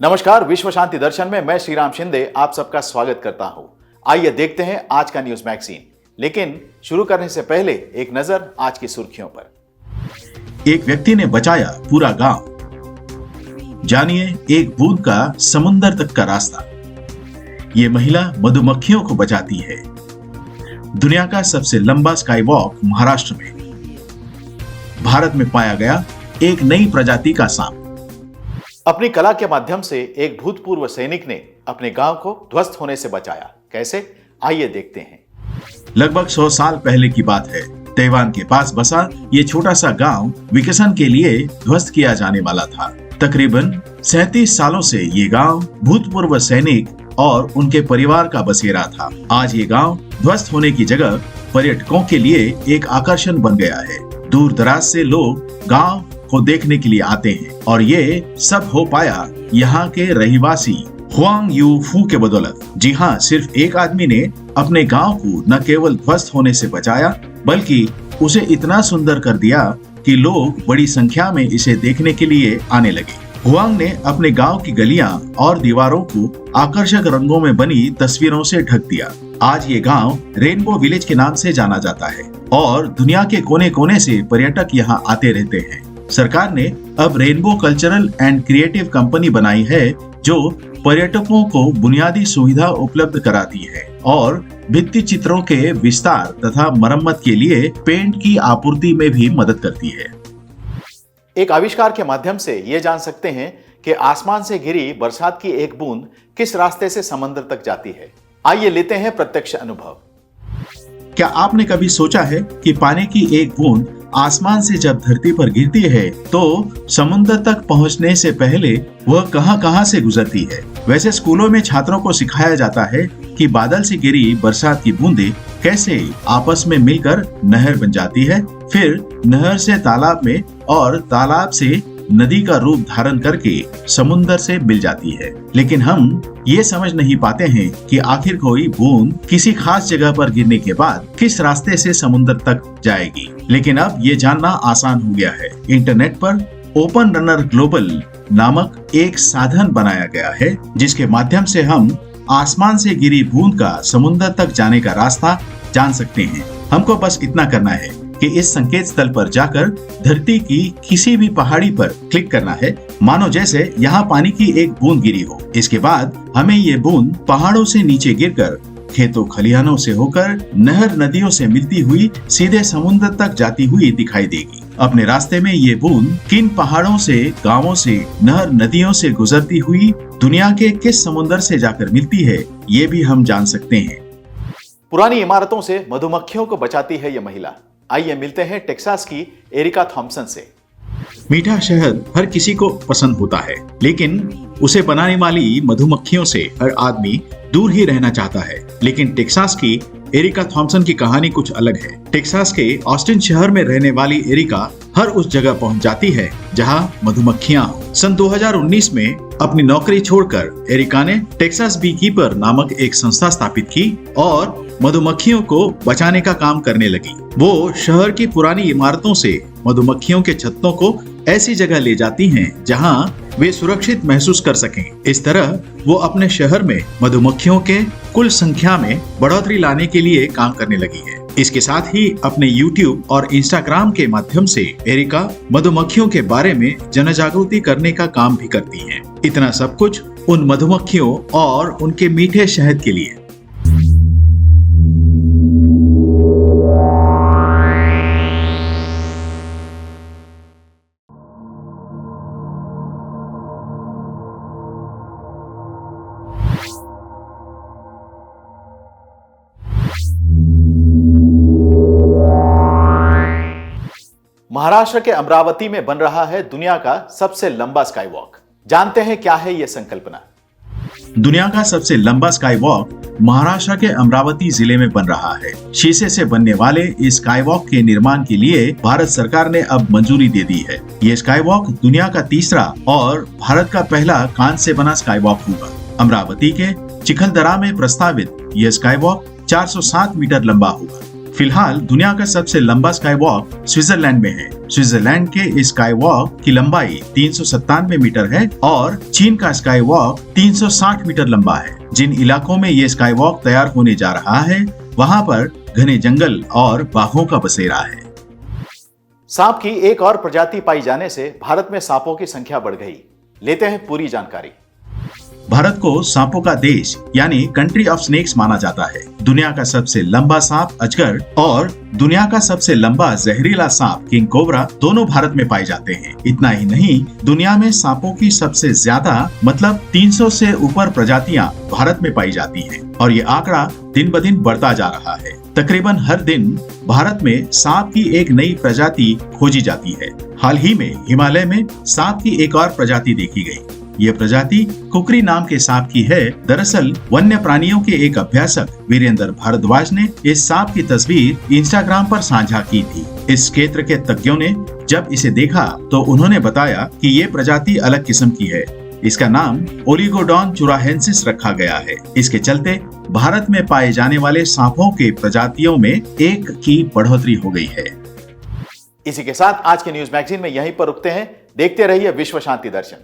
नमस्कार, विश्व शांति दर्शन में मैं श्रीराम शिंदे आप सबका स्वागत करता हूं। आइए देखते हैं आज का न्यूज मैगजीन। लेकिन शुरू करने से पहले एक नजर आज की सुर्खियों पर। एक व्यक्ति ने बचाया पूरा गांव। जानिए एक बूंद का समुंदर तक का रास्ता। ये महिला मधुमक्खियों को बचाती है। दुनिया का सबसे लंबा स्काई वॉक महाराष्ट्र में। भारत में पाया गया एक नई प्रजाति का सांप। अपनी कला के माध्यम से एक भूतपूर्व सैनिक ने अपने गांव को ध्वस्त होने से बचाया। कैसे, आइए देखते हैं। लगभग 100 साल पहले की बात है। ताइवान के पास बसा ये छोटा सा गांव विकसन के लिए ध्वस्त किया जाने वाला था। तकरीबन 37 सालों से ये गांव भूतपूर्व सैनिक और उनके परिवार का बसेरा था। आज ये गांव ध्वस्त होने की जगह पर्यटकों के लिए एक आकर्षण बन गया है। दूर दराज से लोग गांव को देखने के लिए आते हैं और ये सब हो पाया यहाँ के रहिवासी हुआंग यू फू के बदौलत। जी हाँ, सिर्फ एक आदमी ने अपने गांव को न केवल ध्वस्त होने से बचाया बल्कि उसे इतना सुंदर कर दिया कि लोग बड़ी संख्या में इसे देखने के लिए आने लगे। हुआंग ने अपने गांव की गलियां और दीवारों को आकर्षक रंगों में बनी तस्वीरों से ढक दिया। आज ये गांव रेनबो विलेज के नाम से जाना जाता है और दुनिया के कोने कोने से पर्यटक यहाँ आते रहते हैं। सरकार ने अब rainbow cultural and creative company बनाई है जो पर्यटकों को बुनियादी सुविधा उपलब्ध कराती है और भित्ति चित्रों के विस्तार तथा मरम्मत के लिए पेंट की आपूर्ति में भी मदद करती है। एक आविष्कार के माध्यम से ये जान सकते हैं कि आसमान से गिरी बरसात की एक बूंद किस रास्ते से समंदर तक जाती है। आइए लेते हैं प्रत्यक्ष अनुभव। क्या आपने कभी सोचा है कि पानी की एक बूंद आसमान से जब धरती पर गिरती है तो समुद्र तक पहुंचने से पहले वह कहां से गुजरती है? वैसे स्कूलों में छात्रों को सिखाया जाता है कि बादल से गिरी बरसात की बूंदें कैसे आपस में मिलकर नहर बन जाती है, फिर नहर से तालाब में और तालाब से नदी का रूप धारण करके समुद्र से मिल जाती है। लेकिन हम ये समझ नहीं पाते हैं कि आखिर कोई बूंद किसी खास जगह पर गिरने के बाद किस रास्ते से समुद्र तक जाएगी। लेकिन अब ये जानना आसान हो गया है। इंटरनेट पर ओपन रनर ग्लोबल नामक एक साधन बनाया गया है जिसके माध्यम से हम आसमान से गिरी बूंद का समुद्र तक जाने का रास्ता जान सकते हैं। हमको बस इतना करना है कि इस संकेत स्थल पर जाकर धरती की किसी भी पहाड़ी पर क्लिक करना है, मानो जैसे यहाँ पानी की एक बूंद गिरी हो। इसके बाद हमें ये बूंद पहाड़ों से नीचे गिरकर खेतों खलिहानों से होकर नहर नदियों से मिलती हुई सीधे समुद्र तक जाती हुई दिखाई देगी। अपने रास्ते में ये बूंद किन पहाड़ों से, गांवों से, नहर नदियों से गुजरती हुई दुनिया के किस समुद्र से जाकर मिलती है, ये भी हम जान सकते हैं। पुरानी इमारतों से मधुमक्खियों को बचाती है ये महिला। आइए मिलते हैं टेक्सास की एरिका थॉम्पसन से। मीठा शहद हर किसी को पसंद होता है, लेकिन उसे बनाने वाली मधुमक्खियों से हर आदमी दूर ही रहना चाहता है। लेकिन टेक्सास की एरिका थॉम्पसन की कहानी कुछ अलग है। टेक्सास के ऑस्टिन शहर में रहने वाली एरिका हर उस जगह पहुंच जाती है जहां मधुमक्खियां हो। सन 2019 में अपनी नौकरी छोड़कर एरिका ने टेक्सास बी कीपर नामक एक संस्था स्थापित की और मधुमक्खियों को बचाने का काम करने लगी। वो शहर की पुरानी इमारतों से मधुमक्खियों के छत्तों को ऐसी जगह ले जाती हैं जहां वे सुरक्षित महसूस कर सकें। इस तरह वो अपने शहर में मधुमक्खियों के कुल संख्या में बढ़ोतरी लाने के लिए काम करने लगी है। इसके साथ ही अपने YouTube और Instagram के माध्यम से एरिका मधुमक्खियों के बारे में जनजागृति करने का काम भी करती है। इतना सब कुछ उन मधुमक्खियों और उनके मीठे शहद के लिए। महाराष्ट्र के अमरावती में बन रहा है दुनिया का सबसे लंबा स्काई वॉक। जानते हैं क्या है यह संकल्पना। दुनिया का सबसे लंबा स्काई वॉक महाराष्ट्र के अमरावती जिले में बन रहा है। शीशे से बनने वाले इस स्काई वॉक के निर्माण के लिए भारत सरकार ने अब मंजूरी दे दी है। ये स्काई वॉक दुनिया का तीसरा और भारत का पहला कांच से बना स्काई वॉक होगा। अमरावती के चिखलदरा में प्रस्तावित यह स्काई वॉक 407 मीटर लंबा होगा। फिलहाल दुनिया का सबसे लंबा स्काई वॉक स्विट्जरलैंड में है। स्विट्जरलैंड के इस स्काई वॉक की लंबाई 397 मीटर है और चीन का स्काई वॉक 360 मीटर लंबा है। जिन इलाकों में ये स्काई वॉक तैयार होने जा रहा है वहाँ पर घने जंगल और बाघों का बसेरा है। सांप की एक और प्रजाति पाई जाने से भारत में सांपों की संख्या बढ़ गई। लेते हैं पूरी जानकारी। भारत को सांपों का देश यानी कंट्री ऑफ स्नेक्स माना जाता है। दुनिया का सबसे लंबा सांप अजगर और दुनिया का सबसे लंबा जहरीला सांप किंग कोबरा दोनों भारत में पाए जाते हैं। इतना ही नहीं, दुनिया में सांपों की सबसे ज्यादा मतलब 300 से ऊपर प्रजातियां भारत में पाई जाती हैं और ये आंकड़ा दिन ब दिन बढ़ता जा रहा है। तकरीबन हर दिन भारत में सांप की एक नई प्रजाति खोजी जाती है। हाल ही में हिमालय में सांप की एक और प्रजाति देखी गई। ये प्रजाति कुकरी नाम के सांप की है। दरअसल वन्य प्राणियों के एक अभ्यासक वीरेंद्र भारद्वाज ने इस सांप की तस्वीर इंस्टाग्राम पर साझा की थी। इस क्षेत्र के तज्ञों ने जब इसे देखा तो उन्होंने बताया कि ये प्रजाति अलग किस्म की है। इसका नाम ओलिगोडॉन चुराहेंसिस रखा गया है। इसके चलते भारत में पाए जाने वाले सांपों के प्रजातियों में एक की बढ़ोतरी हो गई है। इसी के साथ आज के न्यूज मैगजीन में यहीं पर रुकते हैं। देखते रहिए विश्व शांति दर्शन।